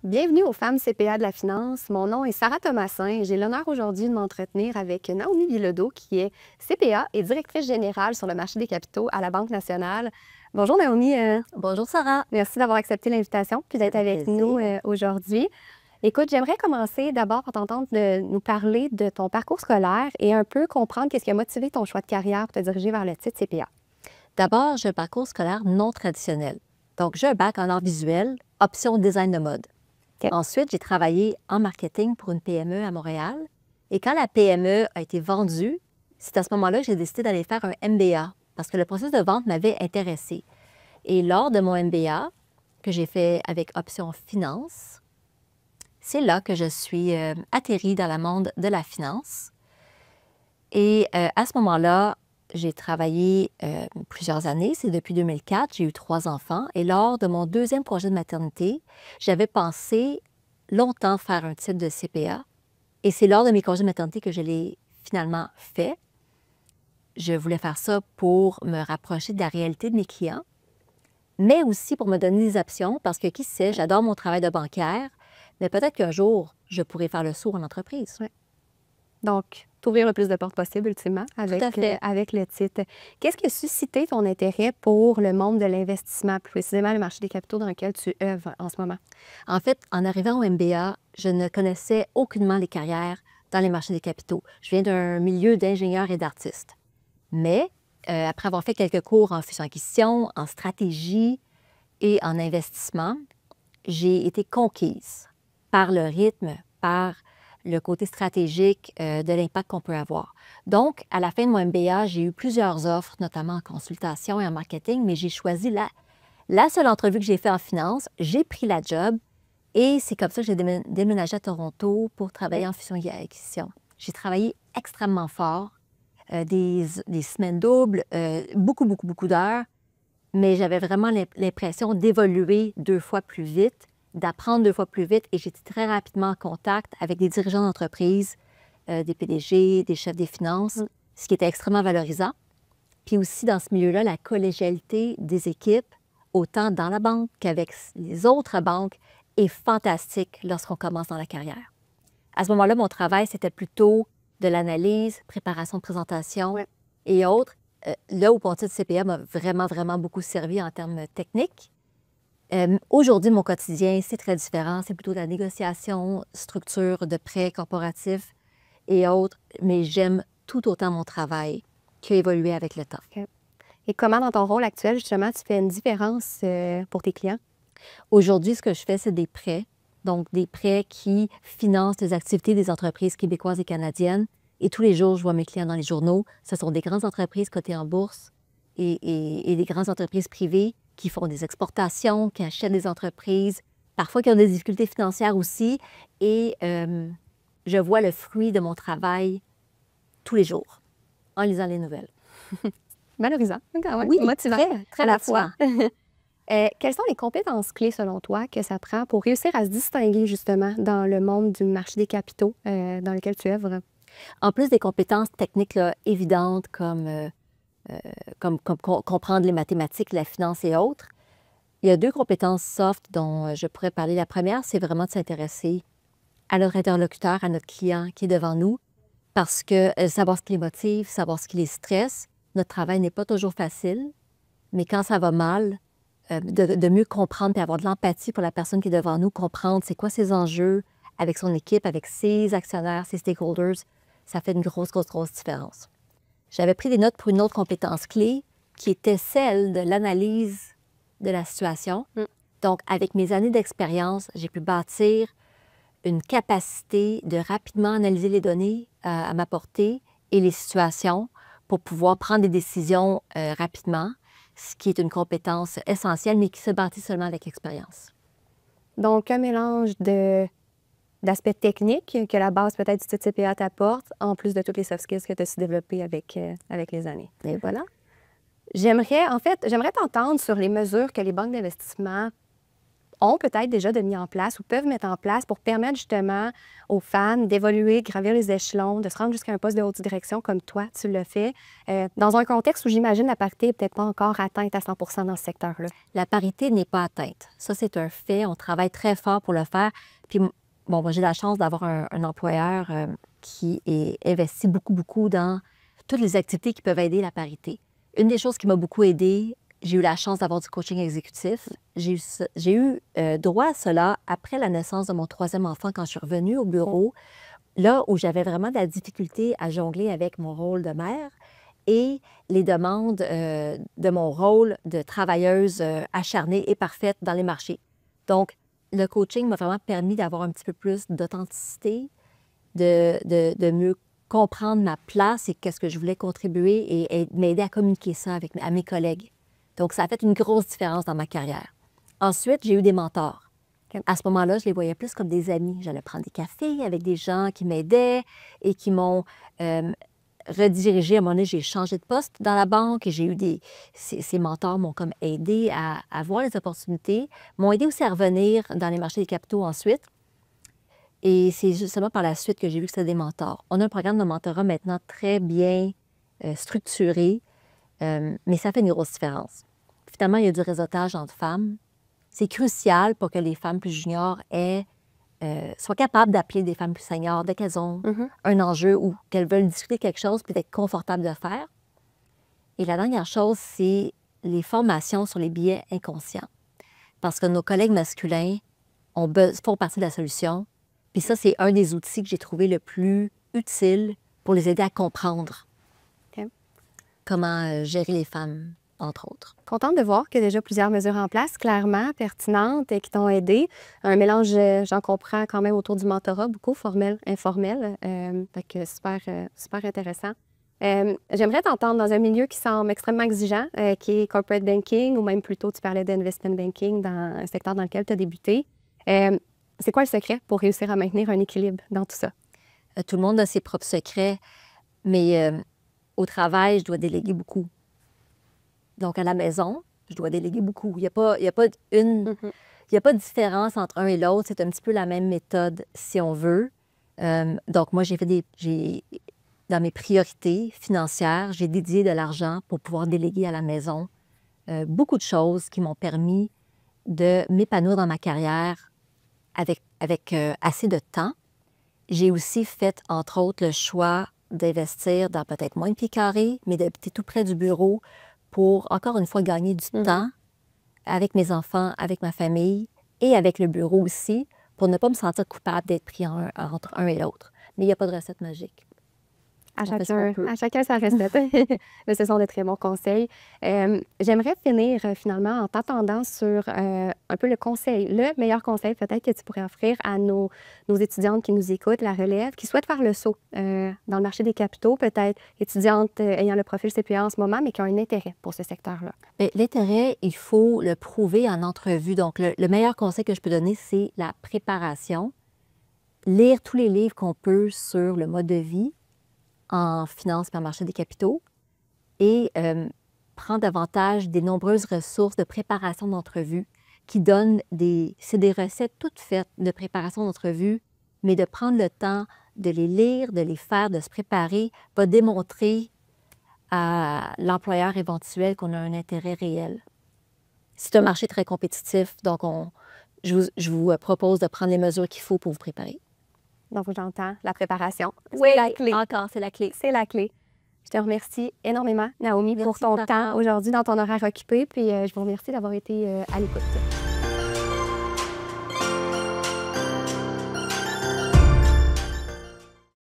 Bienvenue aux Femmes CPA de la finance. Mon nom est Sarah Thomasin et j'ai l'honneur aujourd'hui de m'entretenir avec Naomi Bilodeau, qui est CPA et directrice générale sur le marché des capitaux à la Banque nationale. Bonjour Naomi. Bonjour Sarah. Merci d'avoir accepté l'invitation puis d'être avec nous aujourd'hui. Écoute, j'aimerais commencer d'abord par t'entendre nous parler de ton parcours scolaire et un peu comprendre qu'est-ce qui a motivé ton choix de carrière pour te diriger vers le titre CPA. D'abord, j'ai un parcours scolaire non traditionnel. Donc, j'ai un bac en arts visuels, option design de mode. OK. Ensuite, j'ai travaillé en marketing pour une PME à Montréal. Et quand la PME a été vendue, c'est à ce moment-là que j'ai décidé d'aller faire un MBA parce que le processus de vente m'avait intéressée. Et lors de mon MBA, que j'ai fait avec option finance, c'est là que je suis atterrie dans le monde de la finance. Et à ce moment-là, j'ai travaillé plusieurs années, c'est depuis 2004, j'ai eu 3 enfants. Et lors de mon deuxième projet de maternité, j'avais pensé longtemps faire un titre de CPA. Et c'est lors de mes congés de maternité que je l'ai finalement fait. Je voulais faire ça pour me rapprocher de la réalité de mes clients, mais aussi pour me donner des options parce que, qui sait, j'adore mon travail de banquière, mais peut-être qu'un jour, je pourrais faire le saut en entreprise. Ouais. Donc, t'ouvrir le plus de portes possible, ultimement, avec le titre. Qu'est-ce qui a suscité ton intérêt pour le monde de l'investissement, plus précisément le marché des capitaux dans lequel tu œuvres en ce moment? En fait, en arrivant au MBA, je ne connaissais aucunement les carrières dans les marchés des capitaux. Je viens d'un milieu d'ingénieurs et d'artistes. Mais après avoir fait quelques cours en fusion-acquisition, en stratégie et en investissement, j'ai été conquise par le rythme, par le côté stratégique de l'impact qu'on peut avoir. Donc, à la fin de mon MBA, j'ai eu plusieurs offres, notamment en consultation et en marketing, mais j'ai choisi la seule entrevue que j'ai faite en finance. J'ai pris la job et c'est comme ça que j'ai déménagé à Toronto pour travailler en fusion et acquisition. J'ai travaillé extrêmement fort, des semaines doubles, beaucoup d'heures, mais j'avais vraiment l'impression d'évoluer 2 fois plus vite, d'apprendre 2 fois plus vite et j'étais très rapidement en contact avec des dirigeants d'entreprise, des PDG, des chefs des finances, ce qui était extrêmement valorisant. Puis aussi, dans ce milieu-là, la collégialité des équipes, autant dans la banque qu'avec les autres banques, est fantastique lorsqu'on commence dans la carrière. À ce moment-là, mon travail, c'était plutôt de l'analyse, préparation de présentation et autres. Là où mon titre CPA m'a vraiment beaucoup servi en termes techniques. Aujourd'hui, mon quotidien, c'est très différent. C'est plutôt de la négociation, structure de prêts corporatifs et autres. Mais j'aime tout autant mon travail qui a évolué avec le temps. Okay. Et comment, dans ton rôle actuel, justement, tu fais une différence pour tes clients? Aujourd'hui, ce que je fais, c'est des prêts. Donc, des prêts qui financent les activités des entreprises québécoises et canadiennes. Et tous les jours, je vois mes clients dans les journaux. Ce sont des grandes entreprises cotées en bourse et des grandes entreprises privées qui font des exportations, qui achètent des entreprises, parfois qui ont des difficultés financières aussi. Et je vois le fruit de mon travail tous les jours en lisant les nouvelles. Valorisant, quand même. Oui, motivant très à la motivant. fois. Quelles sont les compétences clés, selon toi, que ça prend pour réussir à se distinguer, justement, dans le monde du marché des capitaux dans lequel tu œuvres? En plus des compétences techniques là, évidentes comme comprendre les mathématiques, la finance et autres, il y a 2 compétences soft dont je pourrais parler. La première, c'est vraiment de s'intéresser à notre interlocuteur, à notre client qui est devant nous, parce que savoir ce qui les motive, savoir ce qui les stresse, notre travail n'est pas toujours facile, mais quand ça va mal, de mieux comprendre et avoir de l'empathie pour la personne qui est devant nous, comprendre c'est quoi ses enjeux avec son équipe, avec ses actionnaires, ses stakeholders, ça fait une grosse différence. J'avais pris des notes pour une autre compétence clé qui était celle de l'analyse de la situation. Donc, avec mes années d'expérience, j'ai pu bâtir une capacité de rapidement analyser les données à ma portée et les situations pour pouvoir prendre des décisions rapidement, ce qui est une compétence essentielle, mais qui se bâtit seulement avec l'expérience. Donc, un mélange d'aspects techniques que la base peut-être du titre CPA t'apporte, en plus de toutes les soft skills que tu as su développer avec les années. Et voilà. J'aimerais t'entendre sur les mesures que les banques d'investissement ont peut-être déjà de mis en place ou peuvent mettre en place pour permettre justement aux femmes d'évoluer, de gravir les échelons, de se rendre jusqu'à un poste de haute direction comme toi, tu le fais, dans un contexte où j'imagine la parité n'est peut-être pas encore atteinte à 100 dans ce secteur-là? La parité n'est pas atteinte. Ça, c'est un fait. On travaille très fort pour le faire. Puis, bon, moi, j'ai la chance d'avoir un employeur qui est investi beaucoup dans toutes les activités qui peuvent aider la parité. Une des choses qui m'a beaucoup aidée, j'ai eu la chance d'avoir du coaching exécutif. J'ai eu droit à cela après la naissance de mon 3e enfant quand je suis revenue au bureau, là où j'avais vraiment de la difficulté à jongler avec mon rôle de mère et les demandes de mon rôle de travailleuse acharnée et parfaite dans les marchés. Donc, le coaching m'a vraiment permis d'avoir un petit peu plus d'authenticité, de mieux comprendre ma place et qu'est-ce que je voulais contribuer et m'aider à communiquer ça à mes collègues. Donc, ça a fait une grosse différence dans ma carrière. Ensuite, j'ai eu des mentors. À ce moment-là, je les voyais plus comme des amis. J'allais prendre des cafés avec des gens qui m'aidaient et qui m'ont redirigé. À un moment donné, j'ai changé de poste dans la banque et j'ai eu ces mentors m'ont comme aidé à voir les opportunités, m'ont aidé aussi à revenir dans les marchés des capitaux ensuite. Et c'est justement par la suite que j'ai vu que c'était des mentors. On a un programme de mentorat maintenant très bien structuré, mais ça fait une grosse différence. Finalement, il y a du réseautage entre femmes. C'est crucial pour que les femmes plus juniors soient capables d'appeler des femmes plus seniors dès qu'elles ont un enjeu ou qu'elles veulent discuter quelque chose puis être confortables de faire. Et la dernière chose, c'est les formations sur les biais inconscients. Parce que nos collègues masculins font partie de la solution. Puis ça, c'est un des outils que j'ai trouvé le plus utile pour les aider à comprendre comment gérer les femmes, entre autres. Contente de voir qu'il y a déjà plusieurs mesures en place, clairement pertinentes et qui t'ont aidé. Un mélange, j'en comprends quand même autour du mentorat, beaucoup formel, informel. Fait que super intéressant. J'aimerais t'entendre dans un milieu qui semble extrêmement exigeant, qui est corporate banking, ou même plutôt, tu parlais d'investment banking dans un secteur dans lequel tu as débuté. C'est quoi le secret pour réussir à maintenir un équilibre dans tout ça? Tout le monde a ses propres secrets, mais au travail, je dois déléguer beaucoup. Donc, à la maison, je dois déléguer beaucoup. Il n'y a pas de différence entre un et l'autre. C'est un petit peu la même méthode, si on veut. Donc, moi, dans mes priorités financières, j'ai dédié de l'argent pour pouvoir déléguer à la maison beaucoup de choses qui m'ont permis de m'épanouir dans ma carrière avec assez de temps. J'ai aussi fait, entre autres, le choix d'investir dans peut-être moins de pieds carrés, mais d'habiter tout près du bureau pour, encore une fois, gagner du temps avec mes enfants, avec ma famille et avec le bureau aussi, pour ne pas me sentir coupable d'être pris entre un et l'autre. Mais il n'y a pas de recette magique. À chacun sa recette. Mais ce sont de très bons conseils. J'aimerais finir finalement en t'attendant sur un peu le meilleur conseil peut-être que tu pourrais offrir à nos étudiantes qui nous écoutent, la relève, qui souhaitent faire le saut dans le marché des capitaux, peut-être étudiantes ayant le profil CPA en ce moment, mais qui ont un intérêt pour ce secteur-là. L'intérêt, il faut le prouver en entrevue. Donc, le meilleur conseil que je peux donner, c'est la préparation. Lire tous les livres qu'on peut sur le mode de vie en finance et en marché des capitaux et prendre davantage des nombreuses ressources de préparation d'entrevue qui donnent c'est des recettes toutes faites de préparation d'entrevue, mais de prendre le temps de les lire, de les faire, de se préparer, va démontrer à l'employeur éventuel qu'on a un intérêt réel. C'est un marché très compétitif, donc je vous propose de prendre les mesures qu'il faut pour vous préparer. Donc, j'entends la préparation. Oui, c'est la clé. Encore, c'est la clé. C'est la clé. Je te remercie énormément, Naomi, pour ton temps aujourd'hui dans ton horaire occupé. Puis, je vous remercie d'avoir été à l'écoute.